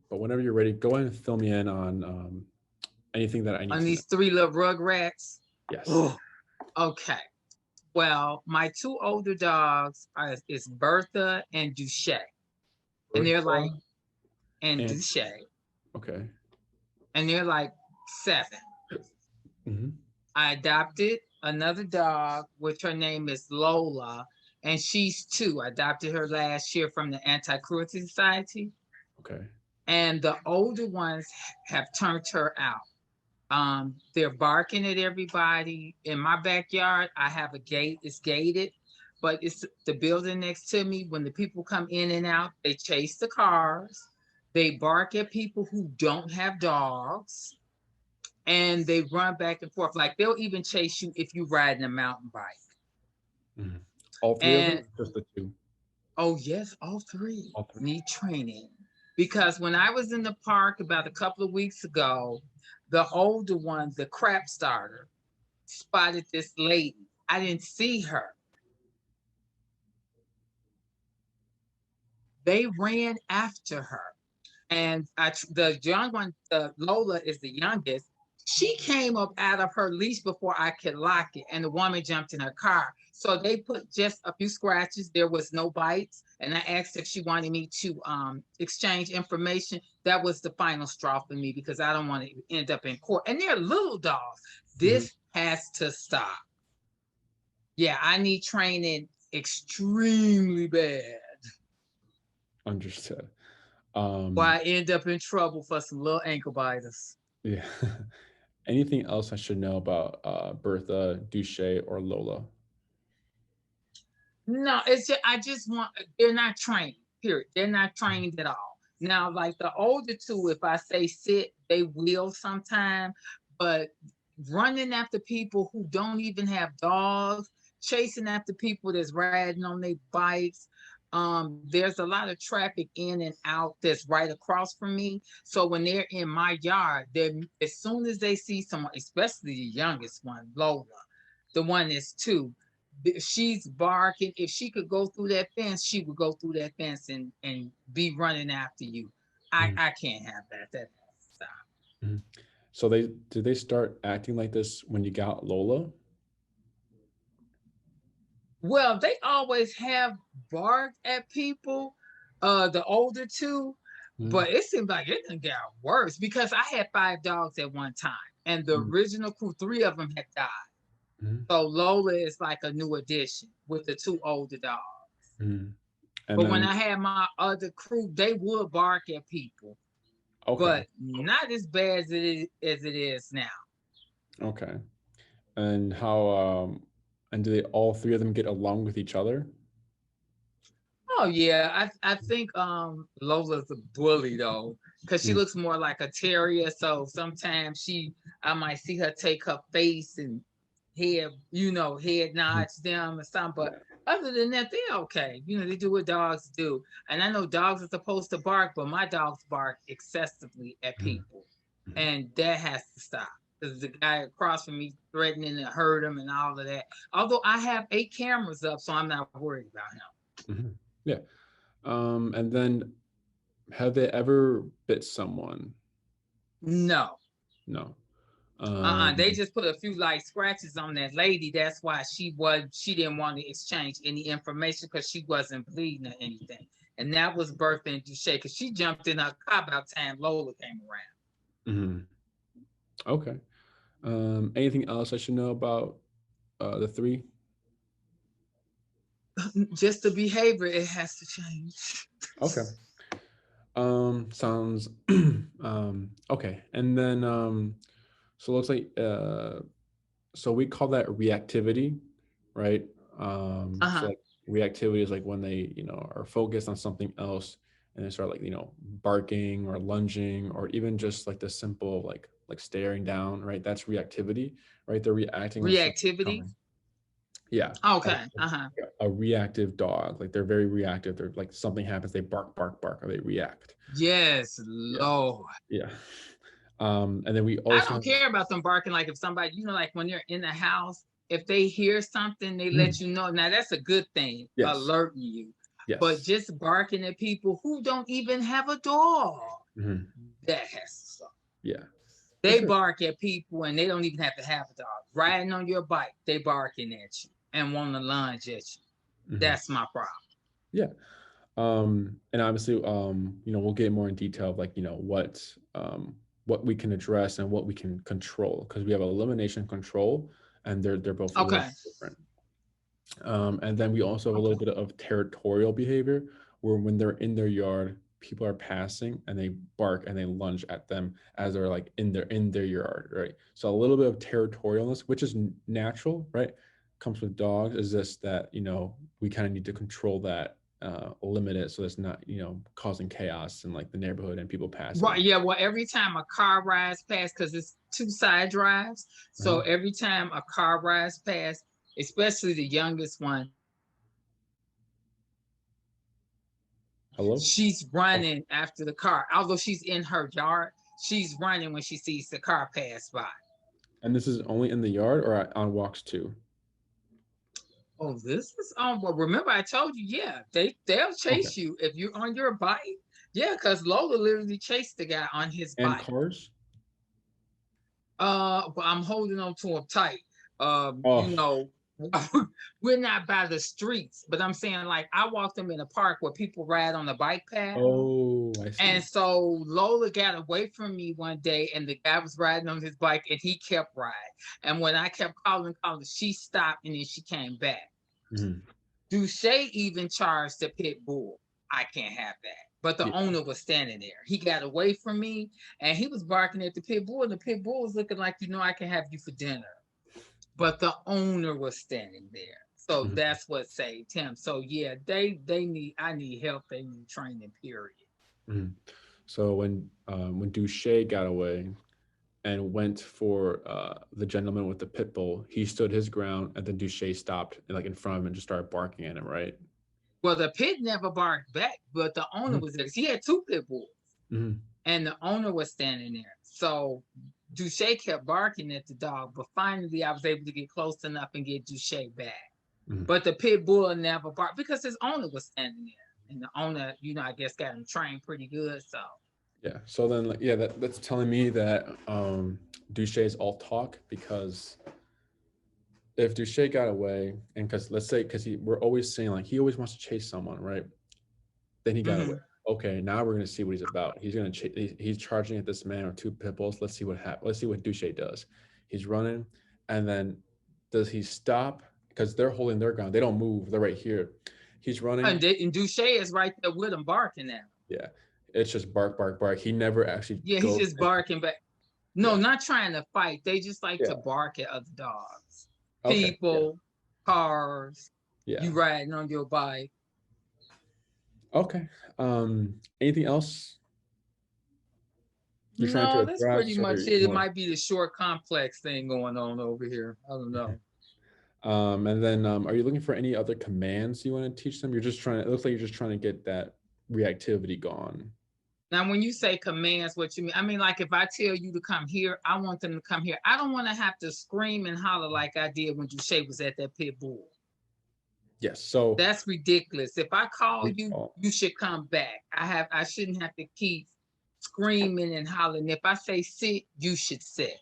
But whenever you're ready, go ahead and fill me in on anything that I need On to know. these three little rugrats. Yes. Oh, okay. Well, my two older dogs are is Bertha and Duche, and they're like Bertha and and Duche, okay. and they're like 7. Hmm. I adopted another dog, which her name is Lola, and she's 2. I adopted her last year from the Anti-Cruelty Society, Okay. and the older ones have turned her out. They're barking at everybody in my backyard. I have a gate; it's gated, but it's the building next to me. When the people come in and out, they chase the cars. They bark at people who don't have dogs, and they run back and forth. Like they'll even chase you if you're riding a mountain bike. Hmm. All three of them, And or just the two? oh yes, all three All three. need training. Because when I was in the park about a couple of weeks ago, the older one, the crap starter, spotted this lady. I didn't see her. They ran after her. And the young one, Lola is the youngest. She came up out of her leash before I could lock it, and the woman jumped in her car. So they put just a few scratches. There was no bites, and I asked if she wanted me to exchange information. That was the final straw for me because I don't want to end up in court. And they're little dogs. Hmm. This has to stop. Yeah, I need training extremely bad. Understood. Or Um, I end up in trouble for some little ankle biters. yeah. Anything else I should know about Bertha, Duche, or Lola? No, it's just I just want they're not trained. Period. They're not trained at all. Now, like the older two, if I say sit, they will sometime, but running after people who don't even have dogs, chasing after people that's riding on their bikes. There's a lot of traffic in and out that's right across from me. So when they're in my yard, they as soon as they see someone, especially the youngest one, Lola, the one that's 2, she's barking. If she could go through that fence, she would go through that fence and be running after you. Mhm. I can't have that. That has to stop. Mhm. So they did they start acting like this when you got Lola? Well, they always have barked at people, the older two, Mhm. but it seems like it done got worse because I had 5 dogs at one time, and the Mhm. original crew, 3 of them had died. Mhm. So Lola is like a new addition with the 2 older dogs. Mhm. And But when then I had my other crew, they would bark at people, okay, but not as bad as it is now. okay. And how and do they all three of them get along with each other? Oh yeah, I think Lola's a bully though, because she Mm. looks more like a terrier. So sometimes I might see her take her face and head Mhm. nods them or something. But Yeah. other than that, they're okay. They do what dogs do. And I know dogs are supposed to bark, but my dogs bark excessively at Mhm. people, Mhm. and that has to stop. Because the guy across from me threatening to hurt him and all of that. Although I have 8 cameras up, so I'm not worried about him. Mhm. Yeah. And then have they ever bit someone? No. No. They Um, just put a few light scratches on that lady. That's why she didn't want to exchange any information because she wasn't bleeding or anything. And that was Bertha and Duche because she jumped in her car by the time Lola came mhm. Okay. Anything else I should know about the three? around. Just the behavior, it has to change. Okay. Sounds okay. And then so it looks like so we call that reactivity, right? So Uh-huh. like reactivity is like when they, are focused on something else and they start like, barking or lunging or even just like the simple like staring down, right? That's reactivity, right? They're reacting when something's Reactivity. coming. Yeah. Okay. Uh-huh. A reactive dog, like they're very reactive. They're like something happens, they bark, bark, bark, or they react. Yes, Yeah. Lord. Yeah. And then we I also don't have care about them barking. Like if somebody, like when they're in the house, if they hear something, they mm, let you know. Now that's a good thing, yes. alerting you. But Yes. just barking at people who don't even have a dog, Mhm. that has to stop. Yeah, for They sure. bark at people and they don't even have to have a dog. Riding on your bike, they barking at you and want to lunge at you. Mhm. That's my problem. Yeah. And obviously, we'll get more in detail of like, what we can address and what we can control because we have elimination control and they're both a little Okay. bit different. And then we also have a little Okay. bit of territorial behavior where when they're in their yard, people are passing and they bark and they lunge at them as they're like in their yard, right? So a little bit of territorialness, which is natural, right? Comes with dogs, is just that, we kind of need to control that, limit it so it's not, causing chaos in like the neighborhood and people Right. passing. Yeah. Well, every time a car rides past, because it's two side drives. So Uh-huh. every time a car rides past, especially the youngest one, Hello? she's Oh, running after the car. Although she's in her yard, she's running when she sees the car pass by. and this is only in the yard or on walks too? Oh, this is well, remember I told you, yeah, they'll Okay. chase you if you're on your bike. Yeah, because Lola literally chased the guy on his And bike. cars? But I'm holding on to him tight. Oh, We're not by the streets, but I'm saying like I walked them in a park where people ride on the bike path. oh, I And see. so Lola got away from me one day, and the guy was riding on his bike, and he kept riding. And when I kept calling, she stopped, and then she came back. Mhm. Duche even charged the pit bull. I can't have that. But the Yeah. owner was standing there. He got away from me, and he was barking at the pit bull. And the pit bull was looking like, I can have you for dinner. But the owner was standing there. So Mhm. that's what saved him. So yeah, they need I need help. They need training. Period. Mhm. So when Duche got away and went for the gentleman with the pit bull, he stood his ground, and then Duche stopped like in front of him and just started barking at him, right? Well, the pit never barked back, but the owner Mhm. was there. He had two pit bulls, Mhm. and the owner was standing there. So Duche kept barking at the dog, but finally I was able to get close enough and get Duche back. Mhm. But the pit bull never barked because his owner was standing there, and the owner, I guess got him trained pretty good. So Yeah. So then, like, yeah, that's telling me that Duche is all talk because if Duche got away, and because let's say because we're always saying like he always wants to chase someone, right? Then he got away. mhm. Okay, now we're gonna see what he's about. He's charging at this man with two pit bulls. Let's see what happens. Let's see what Duche does. He's running, and then does he stop? Because they're holding their ground. They don't move. They're right here. He's running. And Duche is right there with him barking at him. Yeah, it's just bark, bark, bark. He never actually Yeah, he's goes. just barking back. No, Yeah, not trying to fight. They just like to yeah. bark at other dogs, Okay, yeah, people, cars. yeah. You riding on your bike. Okay. Anything else you're trying to No, that's pretty address, or much it. It more? might be the short complex thing going on over here. I don't know. And then, are you looking for any other commands you want to teach them? You're just trying to, it looks like you're just trying to get that reactivity gone. Now, when you say commands, what you mean? I mean, like if I tell you to come here, I want them to come here. I don't want to have to scream and holler like I did when Duche was at that pit bull. Yes. So, That's ridiculous. If I call you, recall. you should come back. I shouldn't have to keep screaming and hollering. If I say sit, you should sit.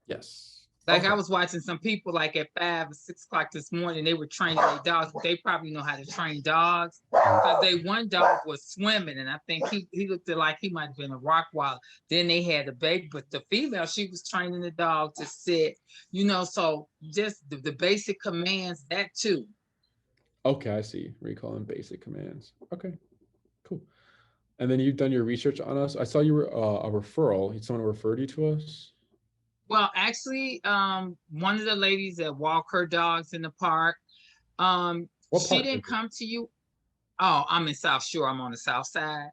Yes. Like I Okay. was watching some people like at 5 or 6 o'clock this morning, they were training their dogs, but they probably know how to train dogs. Mhm. Because they one dog was swimming, and I think he looked like he might have been a rock wall. Then they had a baby, but the female, she was training the dog to sit, so just the basic commands, that too. Okay, I see. Recall and basic commands. Okay, cool. And then you've done your research on us. I saw you were a referral. Someone referred you to us. Well, actually, one of the ladies that walk her dogs in the park, What she part is didn't it? come to you. Oh, I'm in South Shore. I'm on the South side.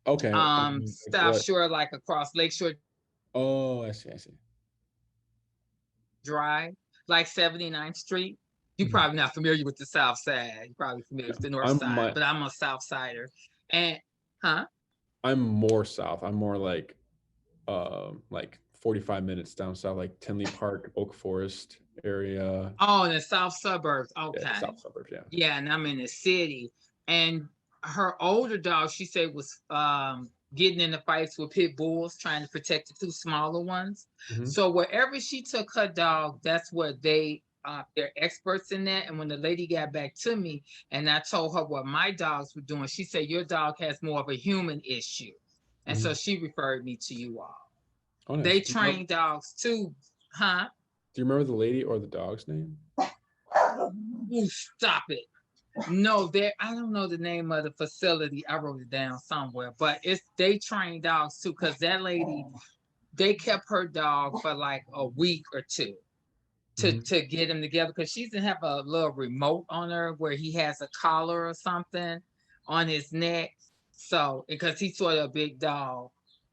Okay. Like South what? Shore, like across Lakeshore Oh, I see. I see. Drive, like 79th Street. You're Mhm. probably not familiar with the South Side. You're probably familiar No, with the North I'm Side, my but I'm a South Sider. And huh? I'm more south. I'm more like 45 minutes down south, like Tinley Park, Oak Forest area. Oh, in the South suburbs. Yeah, the Okay. south suburbs. Yeah. Yeah, and I'm in the city. and her older dog, she said, was getting in the fights with pit bulls, trying to protect the two smaller ones. Mm-hmm. So wherever she took her dog, that's where they're experts in that. And when the lady got back to me and I told her what my dogs were doing, she said your dog has more of a human issue, and Mm-hmm. so she referred me to you all. Oh, nice. They train dogs too, huh? Do you remember the lady or the dog's name? Ooh, stop it. No, there. I don't know the name of the facility. I wrote it down somewhere, but it's they train dogs too. Cause that lady, they kept her dog for like a week or two to Mm-hmm. get him together. Cause she didn't have a little remote on her where he has a collar or something on his neck. So because he's sort of a big dog,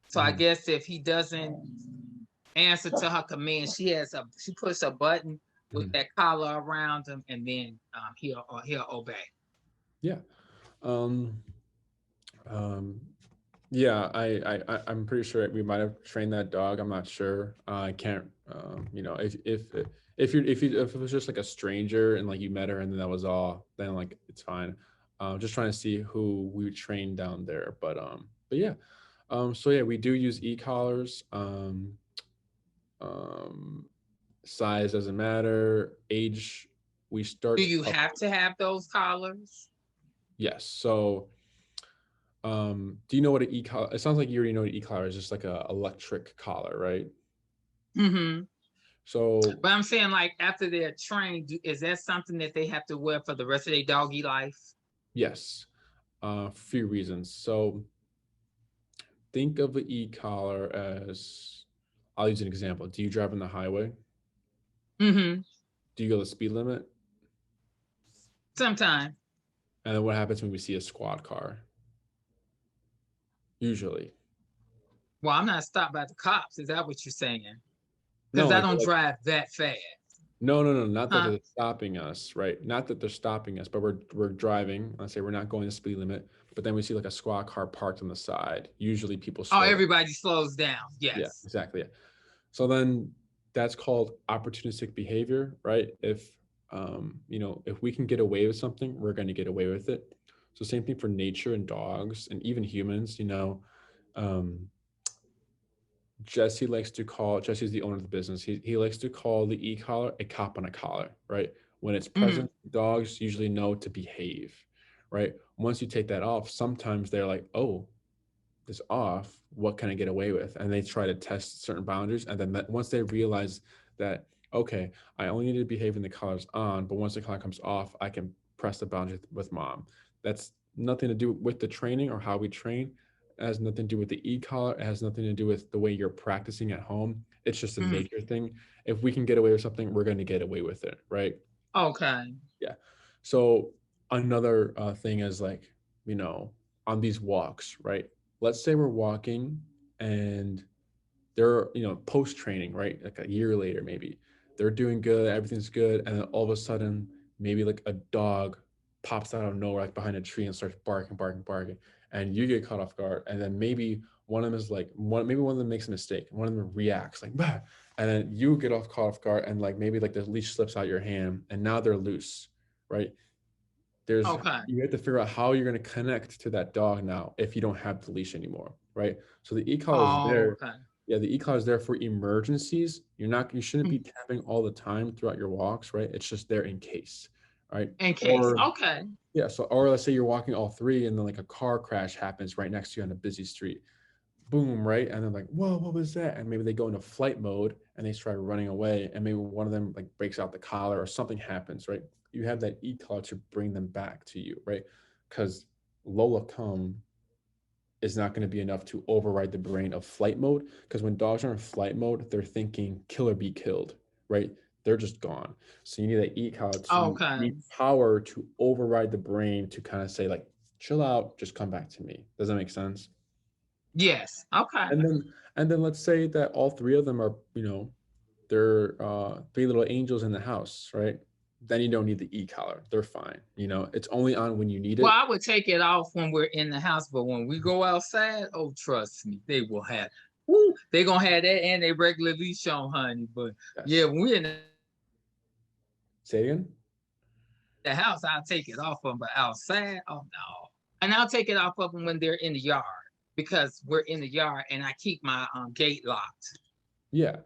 so I Mm-hmm. guess if he doesn't answer to her command, she puts a button with Mm-hmm. that collar around him, and then he'll obey. Yeah. Um, um, yeah, I'm pretty sure we might have trained that dog. I'm not sure. I can't. You know, if it was just like a stranger and like you met her and then that was all, then like it's fine. Just trying to see who we trained down there, but yeah. So yeah, we do use e-collars. Um, Size doesn't matter. Age, we Do start. you have to have those collars? Yes. So do you know what an e-collar? It sounds like you already know what an e-collar is, just like a electric collar, right? Mm-hmm. So But I'm saying, like, after they're trained, is that something that they have to wear for the rest of their doggy life? yes, few reasons. So think of an e-collar as, I'll use an example. Do you drive on the highway? Mm-hmm. Do you go the speed limit? Sometimes. And then what happens when we see a squad car? Usually, Well, I'm not stopped by the cops. Is that what you're saying? no, Because I like don't drive that fast. no, no, no, not that Huh? they're stopping us, right? Not that they're stopping us, but we're driving. Let's say we're not going the speed limit, but then we see like a squad car parked on the side. Usually people Oh, slow down. everybody slows down. Yeah, Yes. exactly. Yeah. So then that's called opportunistic behavior, right? If if we can get away with something, we're going to get away with it. So same thing for nature and dogs and even humans. Um, Jesse's the owner of the business. He likes to call the e-collar a cop on a collar, right? When it's Mm-hmm. present, dogs usually know to behave, right? Once you take that off, sometimes they're like, oh, this off, what can I get away with? And they try to test certain boundaries. And then once they realize that, okay, I only need to behave when the collar's on, but once the collar comes off, I can press the boundary with mom. That's nothing to do with the training or how we train. It has nothing to do with the e-collar. It has nothing to do with the way you're practicing at home. It's just a Mm-hmm. nature thing. If we can get away with something, we're going to get away with it, right? Okay. Yeah. So another thing is like, you know, on these walks, right? Let's say we're walking and they're, post training, right? Like a year later, maybe they're doing good, everything's good. And then all of a sudden, maybe like a dog pops out of nowhere, like behind a tree and starts barking, barking, barking. And you get caught off guard. And then maybe one of them is like, maybe one of them makes a mistake. One of them reacts like, bah, and then you get caught off guard. And like maybe like the leash slips out your hand and now they're loose, right? Okay. You have to figure out how you're going to connect to that dog now if you don't have the leash anymore, right? So the e-collar is Oh, there. okay. Yeah, the e-collar is there for emergencies. You shouldn't be Mm. tapping all the time throughout your walks, right? It's just there in case, right? In case. Or Okay. yeah, so or let's say you're walking all three and then like a car crash happens right next to you on a busy street. Boom, right? And they're like, whoa, what was that? And maybe they go into flight mode and they start running away. And maybe one of them like breaks out the collar or something happens, right? You have that e-collar to bring them back to you, right? Because Lola come is not going to be enough to override the brain of flight mode. Because when dogs are in flight mode, they're thinking kill or be killed, right? They're just gone. So you need that e-collar to Okay. need power to override the brain to kind of say like, chill out, just come back to me. Does that make sense? Yes. Okay. And then let's say that all three of them are, they're three little angels in the house, right? Then you don't need the e-collar. They're fine. It's only on when you need Well, it. I would take it off when we're in the house, but when we go outside, oh, trust me, they will have. Woo, they gonna have that and they regular leash on, honey. But yeah, Yes. when we're in the Say it again. the house, I'll take it off them, but outside, oh no. And I'll take it off of them when they're in the yard because we're in the yard and I keep my gate locked. Yeah.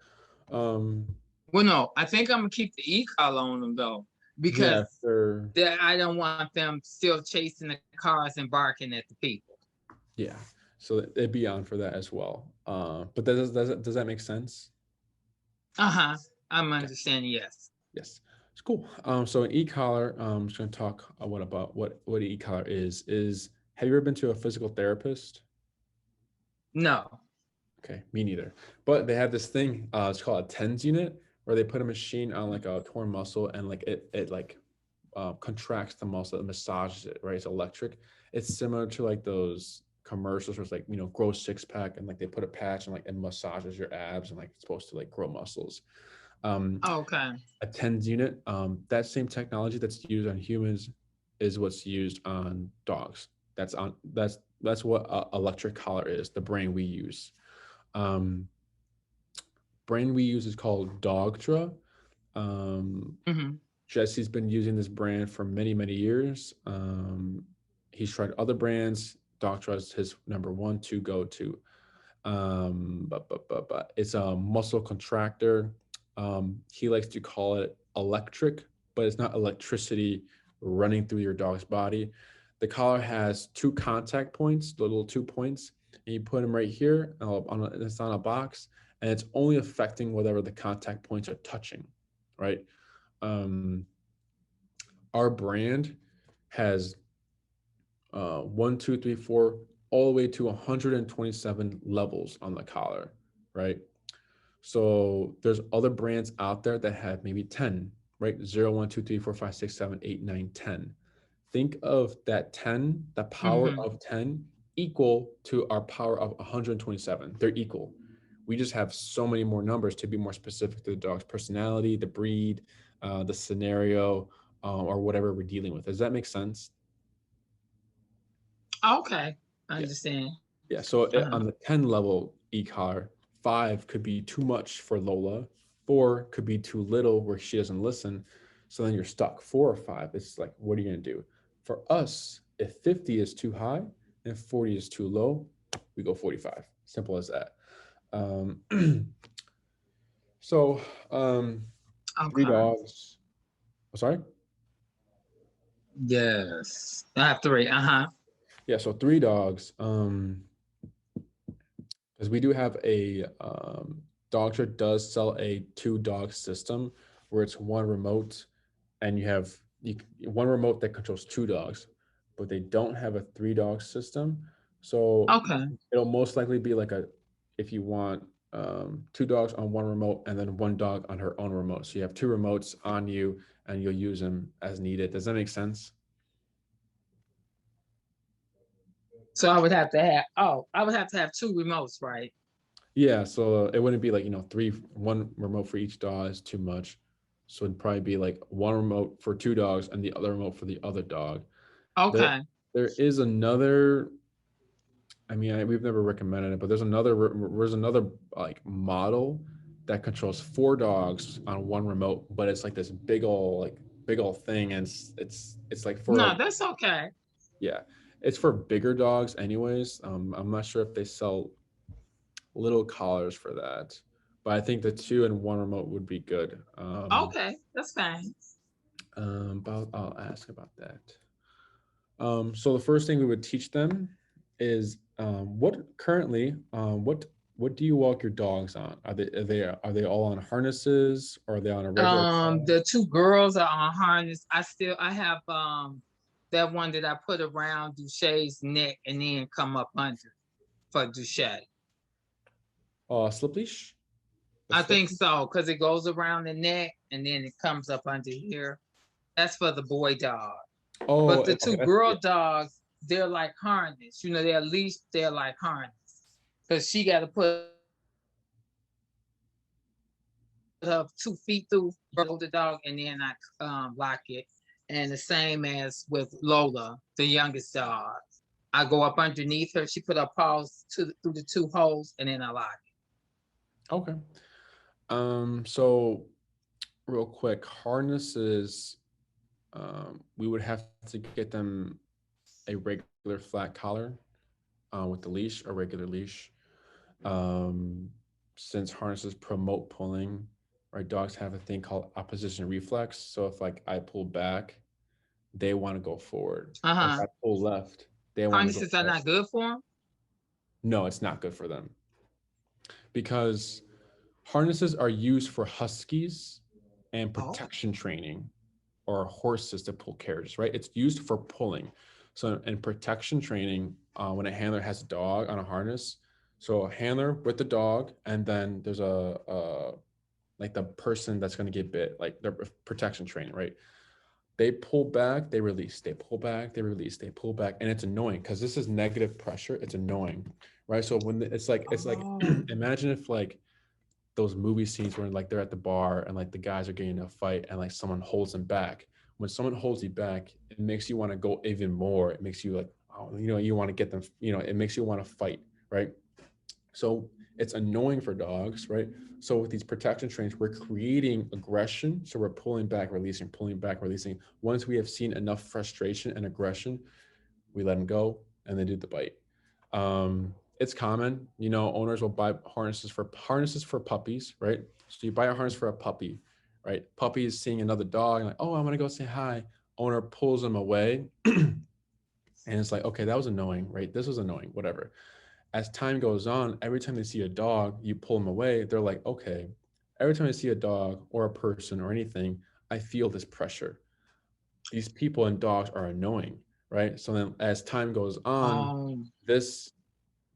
Um, Well, no, I think I'm gonna keep the e-collar on them though yeah, because they're I don't want them still chasing the cars and barking at the people. yeah. So it'd be on for that as well. But does that make sense? Uh-huh. I'm Okay. understanding, yes. Yes. It's cool. So an e-collar, I'm just gonna talk what about what an e-collar is. Have you ever been to a physical therapist? No. Okay, me neither. But they have this thing, it's called a TENS unit, where they put a machine on like a torn muscle and like it like contracts the muscle, it massages it, right? It's electric. It's similar to like those commercials where it's like, grow six pack and like they put a patch and like it massages your abs and like it's supposed to like grow muscles. Um, Okay. a TENS unit, that same technology that's used on humans is what's used on dogs. That's what electric collar is, the brain we use. Um, Brand we use is called Dogtra. Um, Mm-hmm. Jesse's been using this brand for many, many years. He's tried other brands. Dogtra is his number one to go to. But it's a muscle contractor. He likes to call it electric, but it's not electricity running through your dog's body. The collar has two contact points, the little 2 points, and you put them right here it's on a box, and it's only affecting whatever the contact points are touching, right? Um, our brand has one, two, three, four, all the way to 127 levels on the collar, right? So there's other brands out there that have maybe 10, right? 0, 1, 2, 3, 4, 5, 6, 7, 8, 9, 10. Think of that 10, the power Mm-hmm. of 10 equal to our power of 127. They're equal. We just have so many more numbers to be more specific to the dog's personality, the breed, the scenario, or whatever we're dealing with. Does that make sense? Okay. I Yeah. understand. Yeah. So Uh-huh. on the 10 level e-car, 5 could be too much for Lola, 4 could be too little where she doesn't listen. So then you're stuck. 4 or 5, it's like, what are you going to do? For us, if 50 is too high and 40 is too low, we go 45. Simple as that. Um, so, three Okay. dogs. Oh, sorry? Yes. I have three. Uh-huh. Yeah. So, three dogs. Because we do have a Dogtra does sell a two dog system where it's one remote and you have one remote that controls two dogs, but they don't have a three dog system. So Okay. it'll most likely be like a if you want two dogs on one remote and then one dog on her own remote. So you have two remotes on you and you'll use them as needed. Does that make sense? So I would have to have two remotes, right? Yeah, so it wouldn't be like, one remote for each dog is too much. So it'd probably be like one remote for two dogs and the other remote for the other dog. There Okay. there is another, I mean, we've never recommended it, but there's another like model that controls four dogs on one remote, but it's like this big old thing and it's like for No, like that's okay. yeah, it's for bigger dogs anyways. I'm not sure if they sell little collars for that. But I think the two and one remote would be good. Okay, that's fine. But I'll ask about that. So the first thing we would teach them is what do you walk your dogs on? Are they all on harnesses or are they on a regular collar? The two girls are on harness. I have that one that I put around Duche's neck and then come up under for Duche. Slip leash? The I slip? think so, because it goes around the neck and then it comes up under here. That's for the boy dog. Oh, But the okay. two That's yeah. girl dogs, they're like harness. They're leashed, they're like harness. Because she got to put her 2 feet through the dog and then I lock it. And the same as with Lola, the youngest dog. I go up underneath her. She put her paws through the two holes and then I lock Okay. So real quick, harnesses. we would have to get them a regular flat collar with the leash, a regular leash. Um, since harnesses promote pulling, right? Dogs have a thing called opposition reflex. So if like I pull back, they want to go forward. Or if Uh-huh. I pull left, they want to go Harnesses are right. not good for them. No, it's not good for them because harnesses are used for huskies and Oh. protection training or horses to pull carriages, right? It's used for pulling. So in protection training, when a handler has a dog on a harness, so a handler with the dog, and then there's a like the person that's going to get bit, like their protection training, right? They pull back, they release, they pull back, they release, they pull back, and it's annoying because this is negative pressure. It's annoying, right? So when it's like Oh. imagine if like those movie scenes where like they're at the bar and like the guys are getting in a fight and like someone holds them back. When someone holds you back, it makes you want to go even more. It makes you like, oh, you want to get them, it makes you want to fight, right? So it's annoying for dogs, right? So with these protection trains, we're creating aggression. So we're pulling back, releasing. Once we have seen enough frustration and aggression, we let them go and they do the bite. It's common, owners will buy harnesses for puppies, right? So you buy a harness for a puppy, right? Puppy is seeing another dog and like, oh, I'm gonna go say hi. Owner pulls them away, and it's like, okay, that was annoying, right? This was annoying, whatever. As time goes on, every time they see a dog, you pull them away, they're like, okay, every time I see a dog or a person or anything, I feel this pressure. These people and dogs are annoying, right? So then as time goes on, Oh. this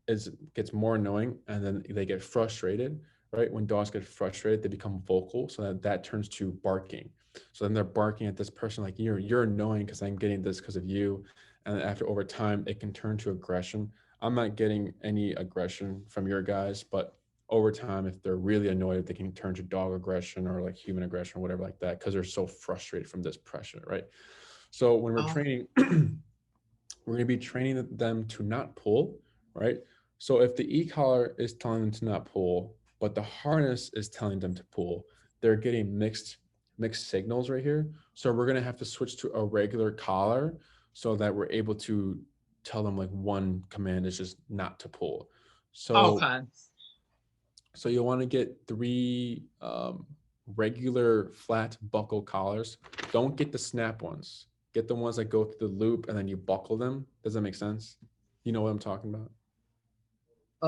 is gets more annoying and then they get frustrated, right? When dogs get frustrated, they become vocal, so that turns to barking. So then they're barking at this person like, you're annoying because I'm getting this because of you. And after over time it can turn to aggression. I'm not getting any aggression from your guys, but over time if they're really annoyed, they can turn to dog aggression or like human aggression or whatever like that because they're so frustrated from this pressure, right? So when we're Oh. training we're going to be training them to not pull, right? So if the e-collar is telling them to not pull, but the harness is telling them to pull, they're getting mixed signals right here. So we're going to have to switch to a regular collar so that we're able to tell them like one command is just not to pull. So Okay. so you'll want to get three regular flat buckle collars. Don't get the snap ones. Get the ones that go through the loop and then you buckle them. Does that make sense? You know what I'm talking about?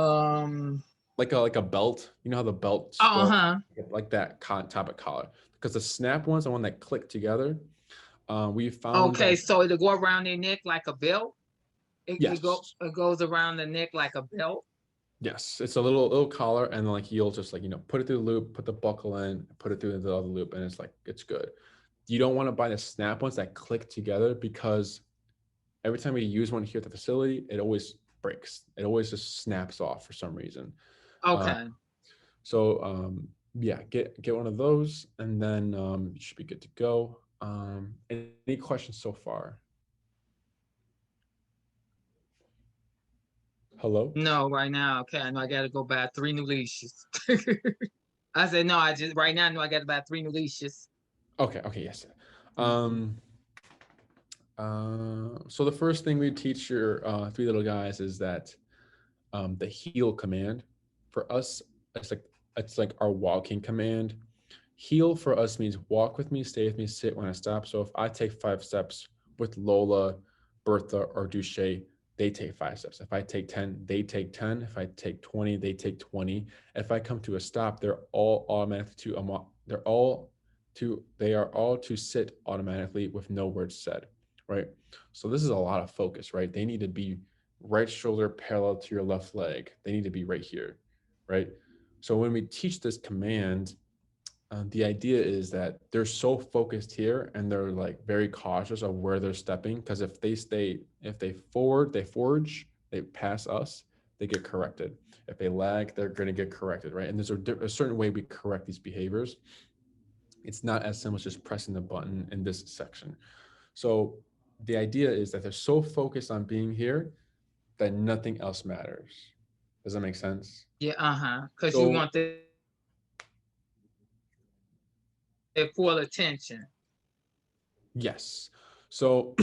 Um. Like a belt. You know how the belts go Uh-huh. like that type of collar. Because the snap ones, the one that click together, we found Okay, that so it'll go around their neck like a belt. yes, It goes around the neck like a belt. yes, it's a little collar, and then like you'll just like put it through the loop, put the buckle in, put it through the other loop, and it's like it's good. You don't want to buy the snap ones that click together because every time we use one here at the facility, it always breaks. It always just snaps off for some reason. Uh, Okay. so yeah, get one of those, and then you should be good to go. Any questions so far? Hello. No, right now. Okay, I know I got to go buy three new leashes. I said no. I just right now I know I got to buy three new leashes. Okay. Okay. Yes. Mhm. Um, so the first thing we teach your three little guys is that the heel command for us it's like our walking command. Heel for us means walk with me, stay with me, sit when I stop. So if I take 5 steps with Lola, Bertha, or Duche, they take 5 steps. If I take 10, they take 10. If I take 20, they take 20. If I come to a stop, they're all automatically they are all to sit automatically with no words said, right? So this is a lot of focus, right? They need to be right shoulder parallel to your left leg. They need to be right here, right? So when we teach this command, the idea is that they're so focused here and they're like very cautious of where they're stepping because if they forge, they pass us, they get corrected. If they lag, they're going to get corrected, right? And there's a certain way we correct these behaviors. It's not as simple as just pressing the button in this section. So the idea is that they're so focused on being here that nothing else matters. Does that make sense? Yeah. Uh-huh. Because you So want their full attention. Yes. So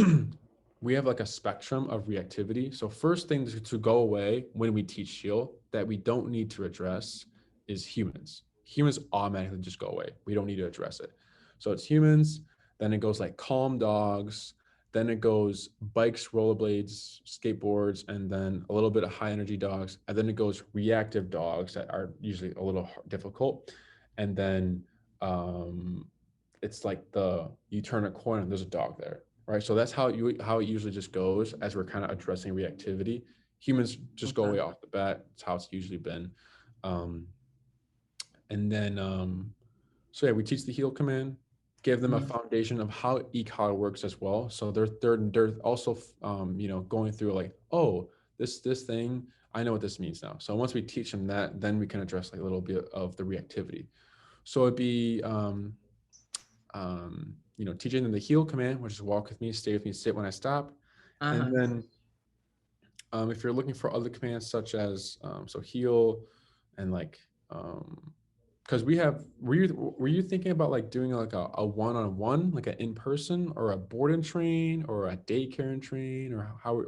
we have like a spectrum of reactivity. So first thing to go away when we teach heal that we don't need to address is humans. Humans automatically just go away. We don't need to address it. So it's humans, then it goes like calm dogs, then it goes bikes, rollerblades, skateboards, and then a little bit of high energy dogs, and then it goes reactive dogs that are usually a little difficult, and then it's like you turn a corner and there's a dog there, right? So that's how it usually just goes as we're kind of addressing reactivity. Humans just go Okay. away off the bat. It's how it's usually been. Um, and then so yeah, we teach the heal command, give them a Mhm. foundation of how e-collar works as well. So they're also going through like, oh, this thing, I know what this means now. So once we teach them that, then we can address like a little bit of the reactivity. So it'd be teaching them the heal command, which is walk with me, stay with me, sit when I stop. And Uh-huh. then if you're looking for other commands such as so heal and like because were you thinking about like doing like a one-on-one, like an in-person or a board and train or a daycare and train, or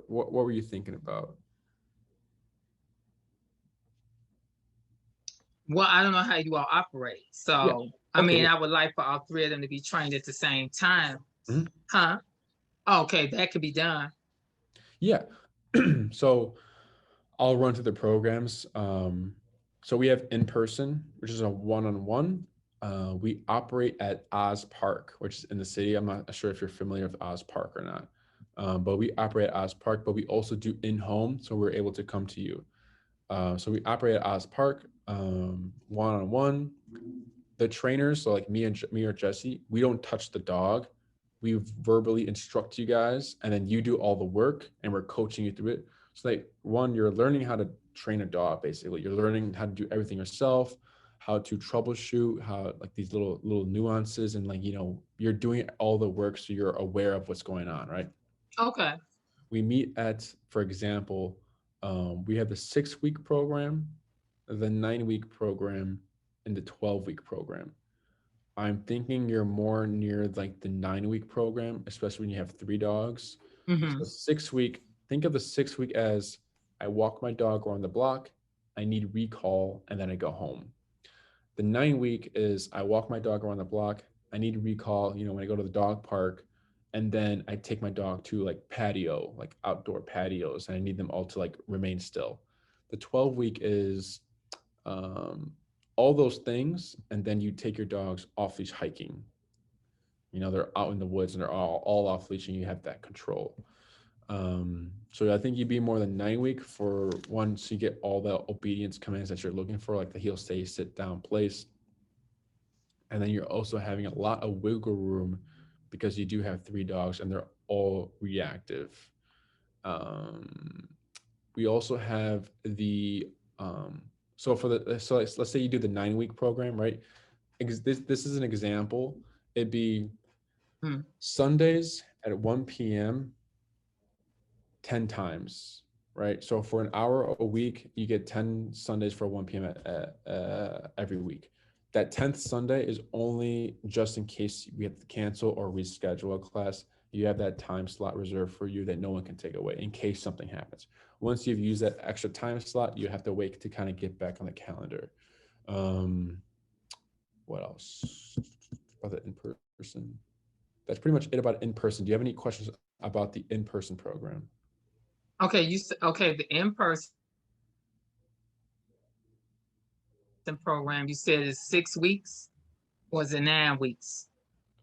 what were you thinking about? Well, I don't know how you all operate. Yeah. So, I Okay. mean, Yeah. I would like for all three of them to be trained at the same time. Mhm. Huh? Okay, that could be done. Yeah. So I'll run through the programs. So we have in person, which is a one-on-one. We operate at Oz Park, which is in the city. I'm not sure if you're familiar with Oz Park or not, but we operate at Oz Park. But we also do in-home, so we're able to come to you. So we operate at Oz Park, one-on-one. The trainers, so like me or Jesse, we don't touch the dog. We verbally instruct you guys, and then you do all the work, and we're coaching you through it. So like one, you're learning how to train a dog. Basically, you're learning how to do everything yourself, how to troubleshoot, how like these little nuances, and like you're doing all the work, so you're aware of what's going on, right? Okay. We meet at, for example, we have the 6 week program, the 9 week program, and the 12 week program. I'm thinking you're more near like the 9 week program, especially when you have 3 dogs. Mm-hmm. So 6 week, think of the 6 week as I walk my dog around the block, I need recall, and then I go home. The 9 week is I walk my dog around the block, I need recall, when I go to the dog park, and then I take my dog to like patio, like outdoor patios, and I need them all to like remain still. The 12 week is um, all those things, and then you take your dogs off leash hiking. They're out in the woods and they're all off leash, and you have that control. So I think you'd be more than 9 week for once you get all the obedience commands that you're looking for, like the heel, stay, sit down, place. And then you're also having a lot of wiggle room because you do have 3 dogs and they're all reactive. Um, we also have the so for the so let's say you do the 9 week program, right? This is an example. It'd be Mm. Sundays at 1 p.m. 10 times, right? So for an hour a week, you get 10 Sundays for 1 p.m. Every week. That 10th Sunday is only just in case we have to cancel or reschedule a class. You have that time slot reserved for you that no one can take away in case something happens. Once you've used that extra time slot, you have to wait to kind of get back on the calendar. Um, what else about the in person? That's pretty much it about in person. Do you have any questions about the in person program? Okay, okay, the in-person program you said is 6 weeks, or is it 9 weeks?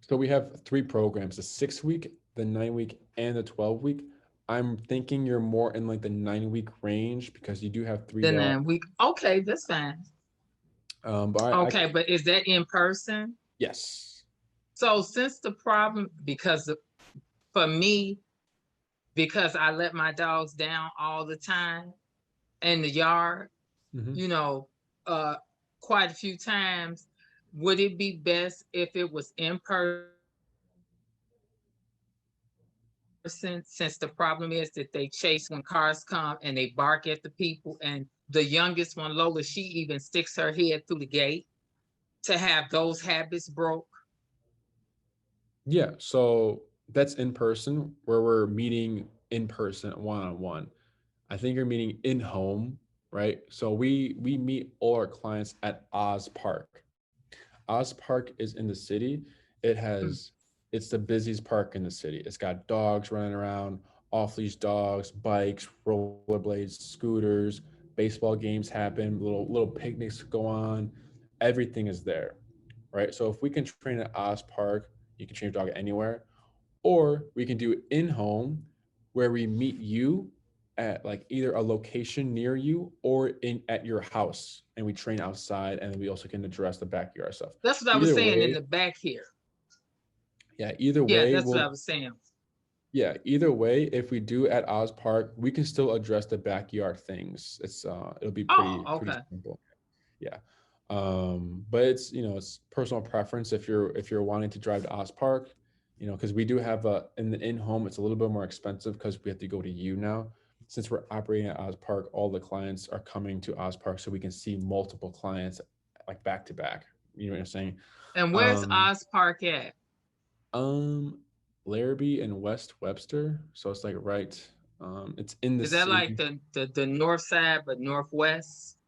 So we have 3 programs: the 6 week, the 9 week, and the 12 week. I'm thinking you're more in like the 9 week range because you do have three The dogs. 9 week. Okay, that's fine. But I Okay, but is that in person? yes. So since the problem, for me, because I let my dogs down all the time in the yard, Hmm. you know, uh, quite a few times, would it be best if it was in person? Since the problem is that they chase when cars come and they bark at the people, and the youngest one, Lola, she even sticks her head through the gate to have those habits broke. Yeah. So that's in person where we're meeting in person one-on-one. I think you're meeting in home, right? So we meet all our clients at Oz Park. Oz Park is in the city. It Mm. has it's the busiest park in the city. It's got dogs running around, off-leash dogs, bikes, rollerblades, scooters, baseball games happen, little picnics go on. Everything is there, right? So if we can train at Oz Park, you can train your dog anywhere, or we can do in home where we meet you at like either a location near you or in at your house, and we train outside, and we also can address the backyard stuff. That's what I was Either saying in way, the back here. yeah, either Yeah, way that's what we'll I was saying. yeah, either way, if we do at Oz Park, we can still address the backyard things. It'll be Oh, pretty okay. simple. Yeah. But it's, it's personal preference if you're wanting to drive to Oz Park, because we do have a in the in-home, it's a little bit more expensive because we have to go to you now. Since we're operating at Oz Park, all the clients are coming to Oz Park so we can see multiple clients like back to back. You know what I'm saying? And where's Um, Oz Park at? um, Larrabee and West Webster. So it's like it's in the Is that like city. the north side but northwest?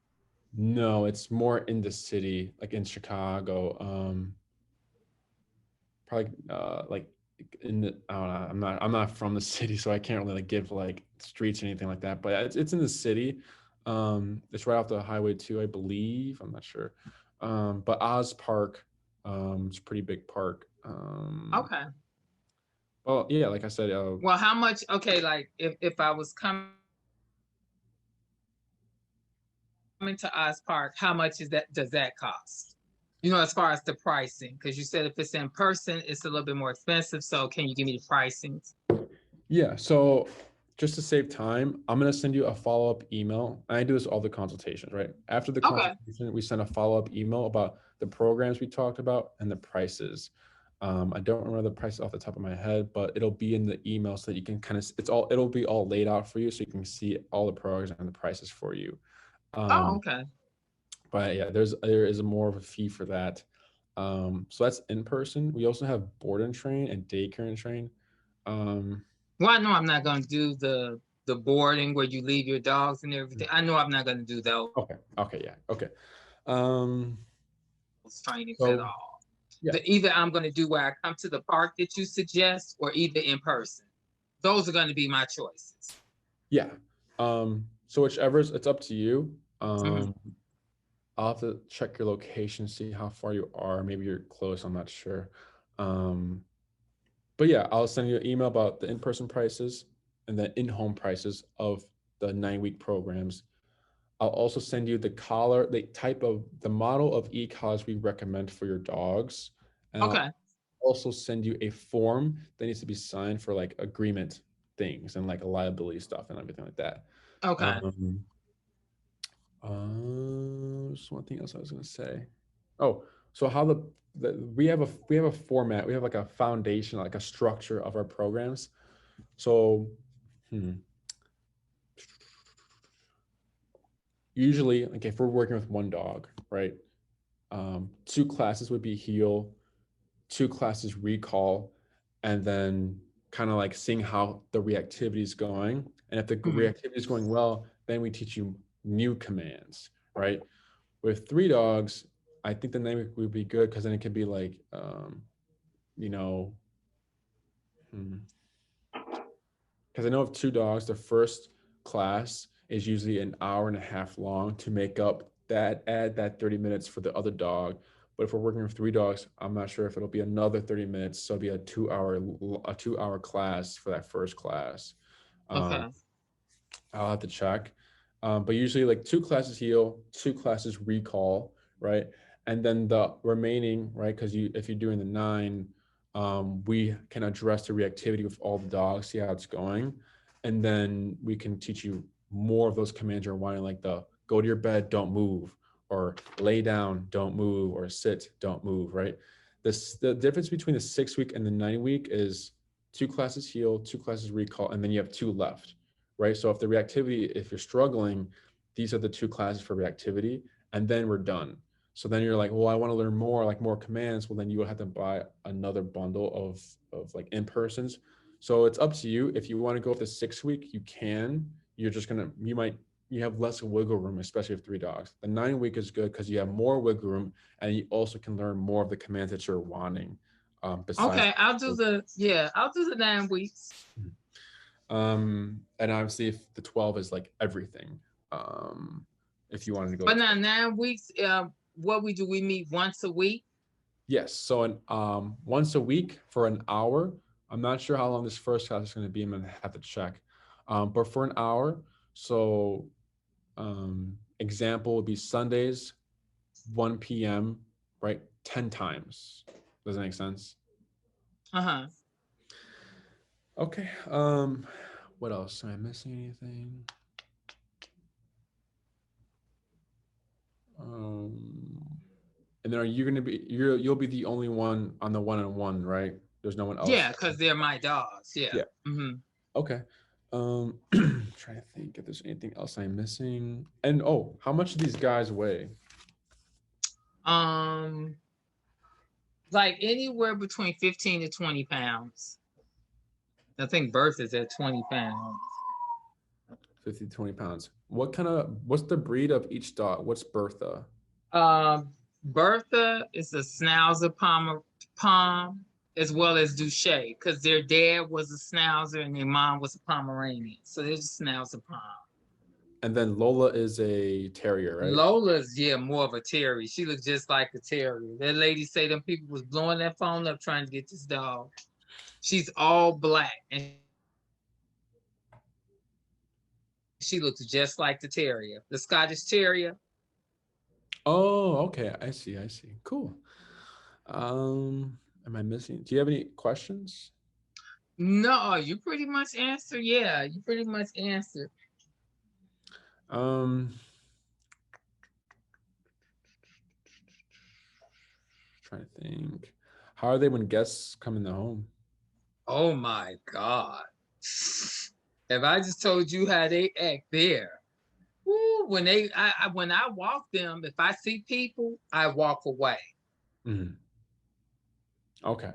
No, it's more in the city, like in Chicago. Probably like in the I don't know. I'm not from the city, so I can't really like give like streets or anything like that. But it's in the city. It's right off the highway too, I believe. I'm not sure. But Oz Park, it's a pretty big park. Okay. Well, yeah, like I said, Well, how much? Okay, like if I was coming to Oz Park, how much is that? Does that cost? As far as the pricing, because you said if it's in person, it's a little bit more expensive. So can you give me the pricing? yeah. So just to save time, I'm gonna send you a follow-up email. I do this all the consultations, right? After the Okay. consultation, we send a follow-up email about the programs we talked about and the prices. I don't remember the prices off the top of my head, but it'll be in the email so that you can kind of it'll be all laid out for you so you can see all the programs and the prices for you. Oh, Um, okay. but yeah, there is a more of a fee for that. So that's in person. We also have board and train and daycare and train. Um, Well, I know I'm not going to do the boarding where you leave your dogs and everything. I know I'm not going to do those okay, yeah, okay. Um, trainings at so all. yeah, Either I'm going to do where I come to the park that you suggest, or either in person. Those are going to be my choices. yeah. So whichever's it's up to you. Mhm. I'll have to check your location, see how far you are. Maybe you're close. I'm not sure. Um, but yeah, I'll send you an email about the in-person prices and the in-home prices of the 9-week programs. I'll also send you the model of e-collars we recommend for your dogs. And I'll Okay. also send you a form that needs to be signed for like agreement things and like liability stuff and everything like that. Okay. Um, just one thing else I was gonna say. Oh, so how we have a format, we have like a foundation, like a structure of our programs. So, hmm, usually, like if we're working with one dog, right? Two classes would be heel, two classes recall, and then kind of like seeing how the reactivity is going. And if the Mhm. reactivity is going well, then we teach you new commands, right? With three dogs, I think the name would be good because then it could be like, you know, because I know of two dogs, the first class is usually an hour and a half long to make up add that 30 minutes for the other dog. But if we're working with three dogs, I'm not sure if it'll be another 30 minutes. So it'll be a 2 hour class for that first class. Um, Okay. I'll have to check. But usually like two classes heal, two classes recall, right? And then the remaining, right? Because if you're doing the 9, we can address the reactivity with all the dogs, see how it's going. And then we can teach you more of those commands you're wanting, like the go to your bed, don't move, or lay down, don't move, or sit, don't move, right? The difference between the 6-week and the 9-week is two classes heal, two classes recall, and then you have two left, right? So if the reactivity, if you're struggling, these are the two classes for reactivity, and then we're done. So then you're like, well, I want to learn more, like more commands. Well, then you will have to buy another bundle of like in-persons. So it's up to you. If you want to go with the 6 week, you can. You're just gonna, you have less wiggle room, especially with 3 dogs. The 9 week is good because you have more wiggle room and you also can learn more of the commands that you're wanting. Besides, Okay, I'll do the 9 weeks. and obviously if the 12 is like everything, if you wanted to go But to now 12. 9 weeks, what we do, we meet once a week. Yes. So once a week for an hour. I'm not sure how long this first class is going to be. I'm going to have to check. But for an hour. So example would be Sundays, 1 p.m., right? 10 times. Does that make sense? Uh-huh. Okay. What else? Am I missing anything? And then are you going to be, you'll be the only one on the one-on-one, right? There's no one else. Yeah, because they're my dogs. Yeah. Yeah. Mm-hmm. Okay. Trying to think if there's anything else I'm missing. And how much do these guys weigh? Um, like anywhere between 15 to 20 pounds. I think Birth is at 20 pounds. 50 to 20 pounds. What's the breed of each dog? What's Bertha? Bertha is a Schnauzer Pom, as well as Duche, because their dad was a Schnauzer and their mom was a Pomeranian. So there's a Schnauzer Pom. And then Lola is a terrier, right? Lola's, more of a terrier. She looks just like a terrier. That lady say them people was blowing that phone up trying to get this dog. She's all black and she looks just like the terrier, the Scottish Terrier. Oh, okay. I see. Cool. Am I missing? Do you have any questions? No, you pretty much answered. Yeah, you pretty much answered. Trying to think. How are they when guests come in the home? Oh my God. If I just told you how they act there. Woo, when I walk them, if I see people, I walk away. Mm-hmm. Okay.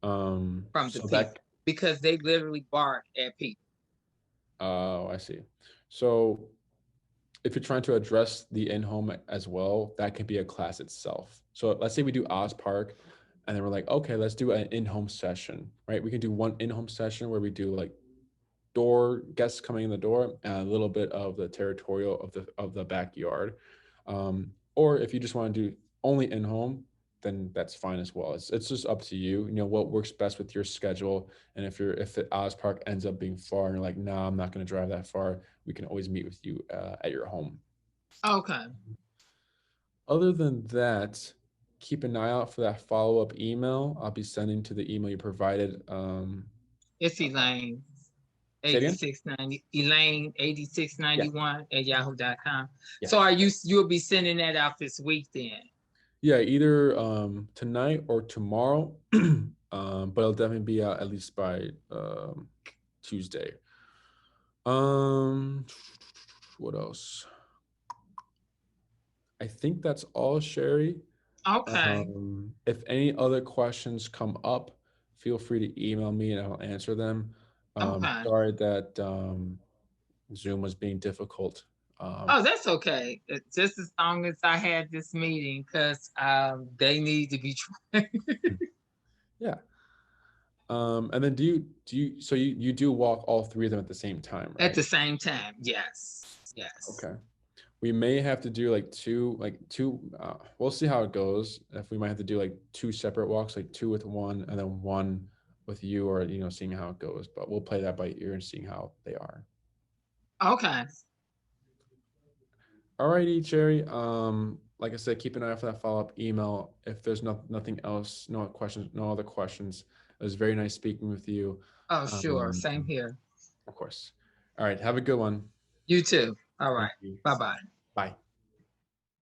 From the So people that. because they literally bark at people. Oh, I see. So if you're trying to address the in-home as well, that could be a class itself. So let's say we do Oz Park, and then we're like, okay, let's do an in-home session, right? We can do one in-home session where we do like guests coming in the door and a little bit of the territorial of the backyard. Or if you just want to do only in-home, then that's fine as well. It's just up to you. You know what works best with your schedule. And if the Oz Park ends up being far and you're like, nah, I'm not going to drive that far, we can always meet with you at your home. Okay. Other than that, keep an eye out for that follow-up email. I'll be sending to the email you provided. It's Elaine. Say it again? 8690 Elaine Yeah. 8691 at yahoo.com. Yes. So you'll be sending that out this week then? Yeah, either tonight or tomorrow, but it'll definitely be out at least by Tuesday. What else? I think that's all, Sherry. Okay. If any other questions come up, feel free to email me and I'll answer them. Okay. Sorry that Zoom was being difficult. Oh, that's okay. Just as long as I had this meeting, because they need to be trained. Yeah. And then do you so you do walk all three of them at the same time, right? At the same time. Yes. Okay. We may have to do like two, we'll see how it goes. If we might have to do like two separate walks, like two with one and then one with you, or seeing how it goes. But we'll play that by ear and seeing how they are. Okay. All righty, Cherry. Like I said, keep an eye out for that follow-up email. If there's nothing else, no other questions. It was very nice speaking with you. Oh, sure. Same here. Of course. All right. Have a good one. You too. All right. Thank you. Bye-bye. Bye.